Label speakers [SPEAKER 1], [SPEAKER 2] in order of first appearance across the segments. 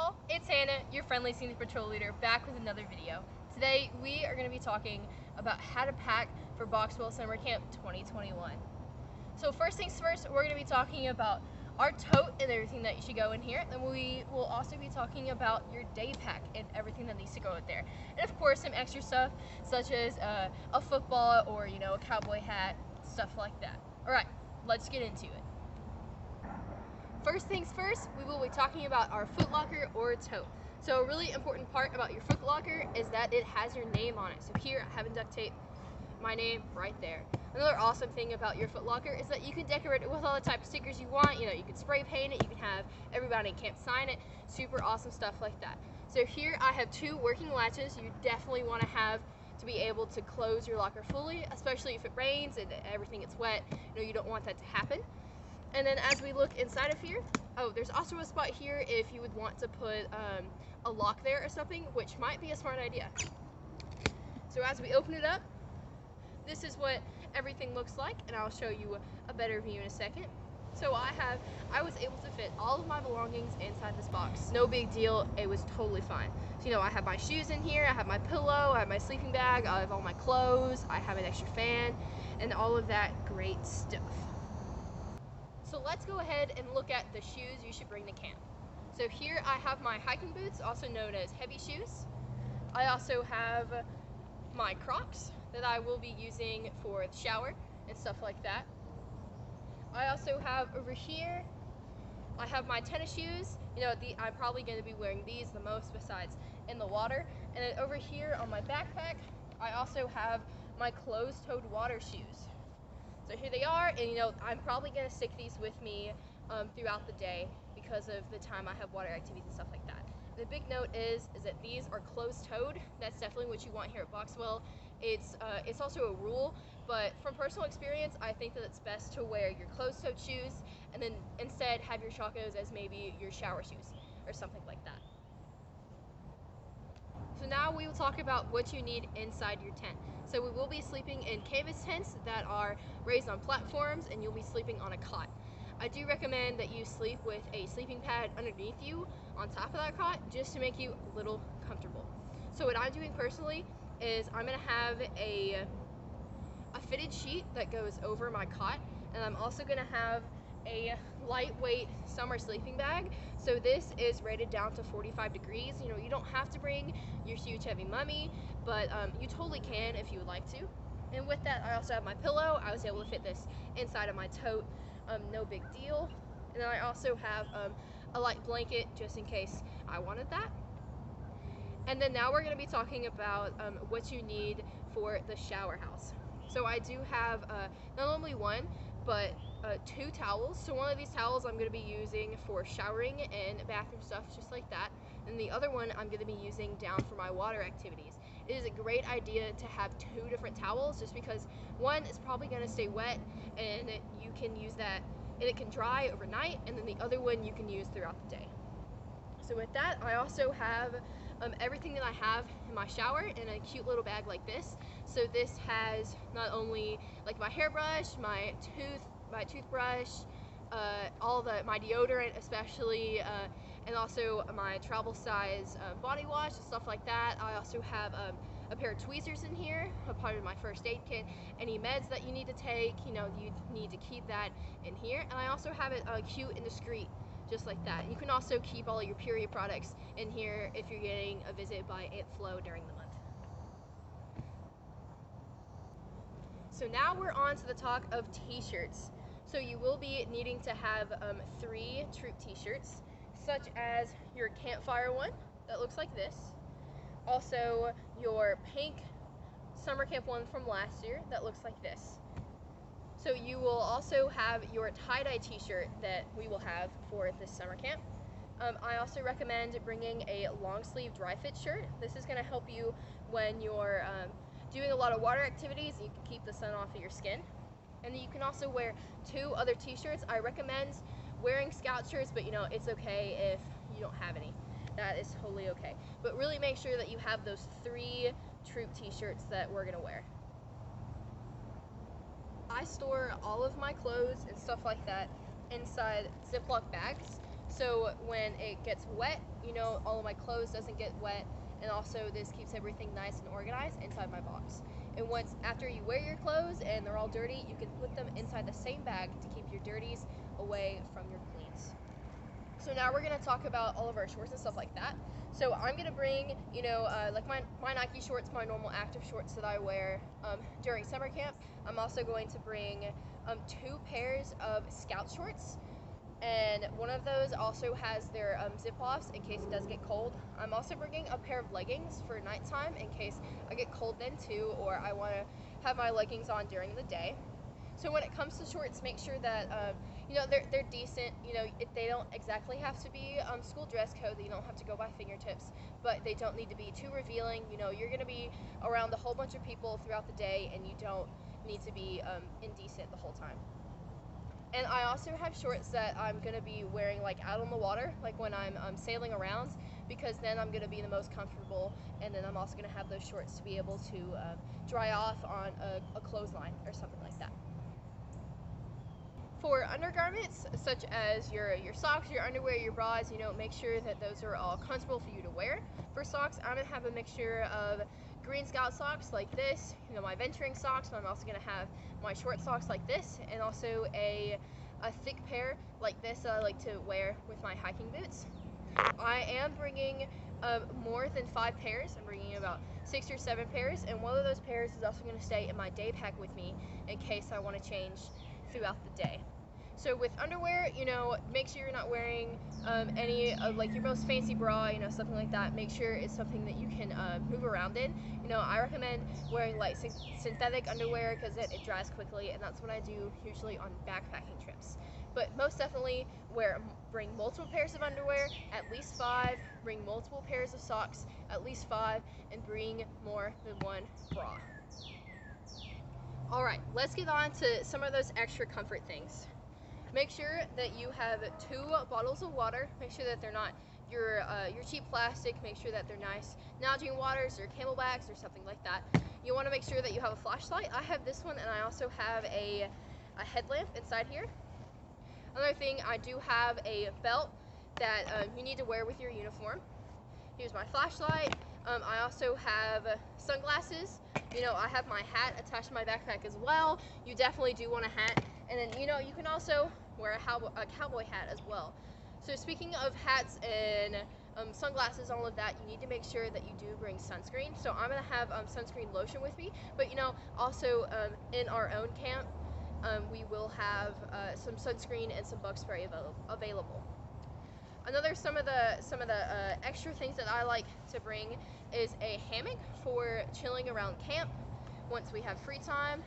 [SPEAKER 1] all, it's Hannah, your friendly senior patrol leader, back with another video. Today we are going to be talking about how to pack for Boxwell Summer Camp 2021. So first things first, we're going to be talking about our tote and everything that you should go in here. Then we will also be talking about your day pack and everything that needs to go in there. And of course some extra stuff such as a football or a cowboy hat, stuff like that. Alright, let's get into it. First things first, we will be talking about our foot locker or tote. So a really important part about your foot locker is that it has your name on it. So here I have in duct tape my name right there. Another awesome thing about your foot locker is that you can decorate it with all the type of stickers you want. You can spray paint it, you can have everybody in camp sign it, super awesome stuff like that. So here I have two working latches. You definitely want to have to be able to close your locker fully, especially if it rains and everything gets wet. You don't want that to happen. And then as we look inside of here, there's also a spot here if you would want to put a lock there or something, which might be a smart idea. So as we open it up, this is what everything looks like, and I'll show you a better view in a second. So I was able to fit all of my belongings inside this box. No big deal, it was totally fine. So I have my shoes in here, I have my pillow, I have my sleeping bag, I have all my clothes, I have an extra fan, and all of that great stuff. So let's go ahead and look at the shoes you should bring to camp. So here I have my hiking boots, also known as heavy shoes. I also have my Crocs that I will be using for the shower and stuff like that. I also have over here, I have my tennis shoes. I'm probably going to be wearing these the most besides in the water. And then over here on my backpack, I also have my closed-toed water shoes. So here they are, and I'm probably going to stick these with me throughout the day because of the time I have water activities and stuff like that. The big note is that these are closed-toed. That's definitely what you want here at Boxwell. It's also a rule, but from personal experience, I think that it's best to wear your closed-toed shoes and then instead have your Chacos as maybe your shower shoes or something like that. So now we will talk about what you need inside your tent. So we will be sleeping in canvas tents that are raised on platforms, and you'll be sleeping on a cot. I do recommend that you sleep with a sleeping pad underneath you on top of that cot just to make you a little comfortable. So what I'm doing personally is I'm going to have a fitted sheet that goes over my cot, and I'm also going to have a lightweight summer sleeping bag. So this is rated down to 45 degrees. You don't have to bring your huge heavy mummy, but you totally can if you would like to. And with that, I also have my pillow. I was able to fit this inside of my tote, no big deal. And then I also have a light blanket just in case I wanted that. And then now we're going to be talking about what you need for the shower house. So I do have not only one, but two towels. So one of these towels I'm going to be using for showering and bathroom stuff, just like that. And the other one I'm going to be using down for my water activities. It is a great idea to have two different towels just because one is probably going to stay wet and you can use that and it can dry overnight, and then the other one you can use throughout the day. So with that, I also have everything that I have in my shower in a cute little bag like this. So this has not only like my hairbrush, my toothbrush, my deodorant especially, and also my travel size body wash and stuff like that. I also have a pair of tweezers in here, a part of my first aid kit. Any meds that you need to take, you need to keep that in here. And I also have it cute and discreet, just like that. You can also keep all your period products in here if you're getting a visit by Aunt Flo during the month. So now we're on to the talk of t-shirts. So you will be needing to have 3 troop t-shirts, such as your campfire one that looks like this. Also your pink summer camp one from last year that looks like this. So you will also have your tie-dye t-shirt that we will have for this summer camp. I also recommend bringing a long sleeve dry fit shirt. This is going to help you when you're doing a lot of water activities. You can keep the sun off of your skin. And then you can also wear 2 other t-shirts. I recommend wearing scout shirts, but it's okay if you don't have any. That is totally okay. But really make sure that you have those 3 troop t-shirts that we're going to wear. I store all of my clothes and stuff like that inside Ziploc bags. So when it gets wet, all of my clothes doesn't get wet, and also this keeps everything nice and organized inside my box. And after you wear your clothes and they're all dirty, you can put them inside the same bag to keep your dirties away from your cleans. So now we're gonna talk about all of our shorts and stuff like that. So I'm gonna bring, like my Nike shorts, my normal active shorts that I wear during summer camp. I'm also going to bring 2 pairs of scout shorts, and one of those also has their zip offs in case it does get cold. I'm also bringing a pair of leggings for nighttime in case I get cold then too, or I want to have my leggings on during the day. So when it comes to shorts, make sure that they're decent. They don't exactly have to be school dress code. You don't have to go by fingertips, but they don't need to be too revealing. You're going to be around a whole bunch of people throughout the day, and you don't need to be indecent the whole time. And I also have shorts that I'm going to be wearing like out on the water, like when I'm sailing around, because then I'm going to be the most comfortable, and then I'm also going to have those shorts to be able to dry off on a clothesline or something like that. For undergarments, such as your socks, your underwear, your bras, make sure that those are all comfortable for you to wear. For socks, I'm going to have a mixture of green Scout socks like this, my venturing socks, but I'm also going to have my short socks like this, and also a thick pair like this that I like to wear with my hiking boots. I am bringing more than 5 pairs. I'm bringing about 6 or 7 pairs, and one of those pairs is also going to stay in my day pack with me in case I want to change throughout the day. So with underwear, make sure you're not wearing any of like your most fancy bra, something like that. Make sure it's something that you can move around in. I recommend wearing like synthetic underwear because it dries quickly, and that's what I do usually on backpacking trips. But most definitely bring multiple pairs of underwear, at least 5, bring multiple pairs of socks, at least 5, and bring more than 1 bra. Alright, let's get on to some of those extra comfort things. Make sure that you have 2 bottles of water. Make sure that they're not your cheap plastic. Make sure that they're nice Nalgene waters or Camelbacks or something like that. You want to make sure that you have a flashlight. I have this one, and I also have a headlamp inside here. Another thing, I do have a belt that you need to wear with your uniform. Here's my flashlight. I also have sunglasses. I have my hat attached to my backpack as well. You definitely do want a hat. And then, you can also wear a cowboy hat as well. So speaking of hats and sunglasses, all of that, you need to make sure that you do bring sunscreen. So I'm going to have sunscreen lotion with me. But, also in our own camp, we will have some sunscreen and some bug spray available. Some of the extra things that I like to bring is a hammock for chilling around camp once we have free time.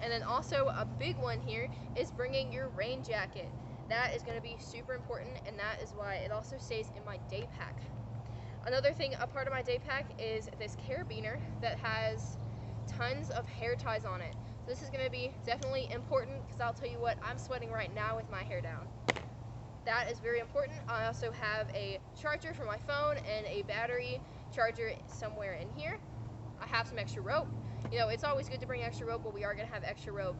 [SPEAKER 1] And then also a big one here is bringing your rain jacket. That is going to be super important, and that is why it also stays in my day pack. Another thing, a part of my day pack is this carabiner that has tons of hair ties on it. This is going to be definitely important because I'll tell you what, I'm sweating right now with my hair down. That is very important. I also have a charger for my phone and a battery charger somewhere in here. I have some extra rope. It's always good to bring extra rope, but we are going to have extra rope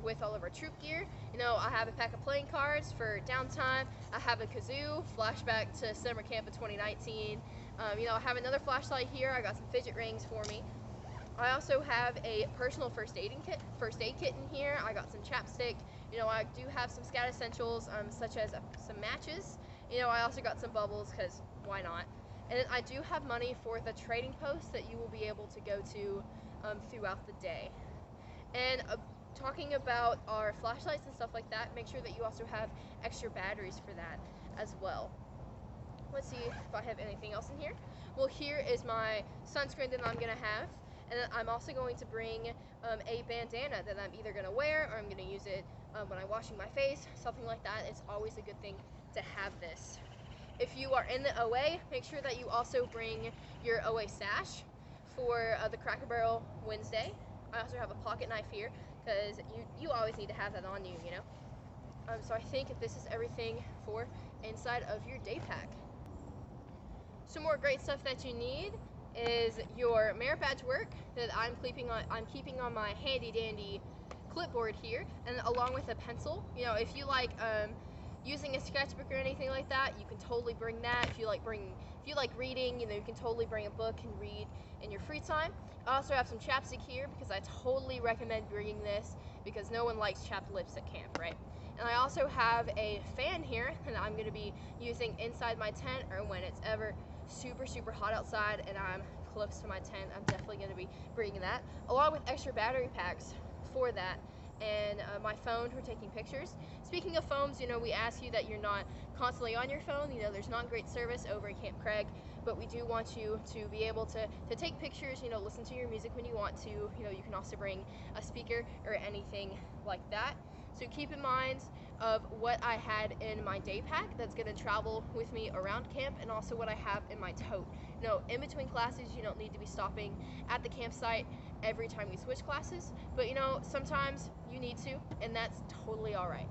[SPEAKER 1] with all of our troop gear. I have a pack of playing cards for downtime. I have a kazoo, flashback to summer camp of 2019. I have another flashlight here. I got some fidget rings for me. I also have a personal first aid kit in here. I got some chapstick. I do have some Scout essentials, such as some matches. I also got some bubbles, because why not? And then I do have money for the trading post that you will be able to go to throughout the day. And talking about our flashlights and stuff like that, make sure that you also have extra batteries for that as well. Let's see if I have anything else in here. Well, here is my sunscreen that I'm going to have. And then I'm also going to bring a bandana that I'm either going to wear or I'm going to use it when I'm washing my face, something like that. It's always a good thing to have this. If you are in the OA, make sure that you also bring your OA stash for the Cracker Barrel Wednesday. I also have a pocket knife here because you always need to have that on you, So I think this is everything for inside of your day pack. Some more great stuff that you need is your merit badge work that I'm keeping on my handy dandy clipboard here, and along with a pencil. If you like using a sketchbook or anything like that, you can totally bring that. If you like reading, you can totally bring a book and read in your free time. I also have some chapstick here because I totally recommend bringing this because no one likes chapped lips at camp, right? And I also have a fan here that I'm going to be using inside my tent, or when it's ever super hot outside and I'm close to my tent, I'm definitely going to be bringing that, along with extra battery packs for that, and my phone for taking pictures. Speaking of phones, we ask you that you're not constantly on your phone. There's not great service over at Camp Craig, but we do want you to be able to take pictures, listen to your music when you want to. You can also bring a speaker or anything like that. So keep in mind of what I had in my day pack that's going to travel with me around camp, and also what I have in my tote. In between classes, you don't need to be stopping at the campsite every time we switch classes, but sometimes you need to, and that's totally all right.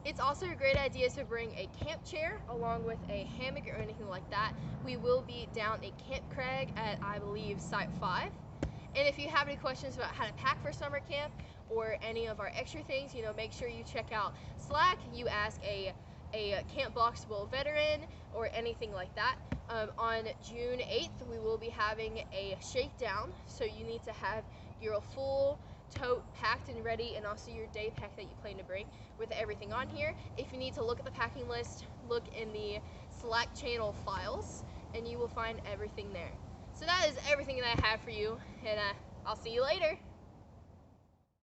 [SPEAKER 1] It's also a great idea to bring a camp chair along with a hammock or anything like that. We will be down at Camp Craig at, I believe, Site 5. And if you have any questions about how to pack for summer camp or any of our extra things, make sure you check out Slack. You ask a Camp Boxwell veteran or anything like that. On June 8th, we will be having a shakedown, so you need to have your full tote packed and ready, and also your day pack that you plan to bring with everything on here. If you need to look at the packing list, look in the Slack channel files, and you will find everything there. So that is everything that I have for you, and I'll see you later.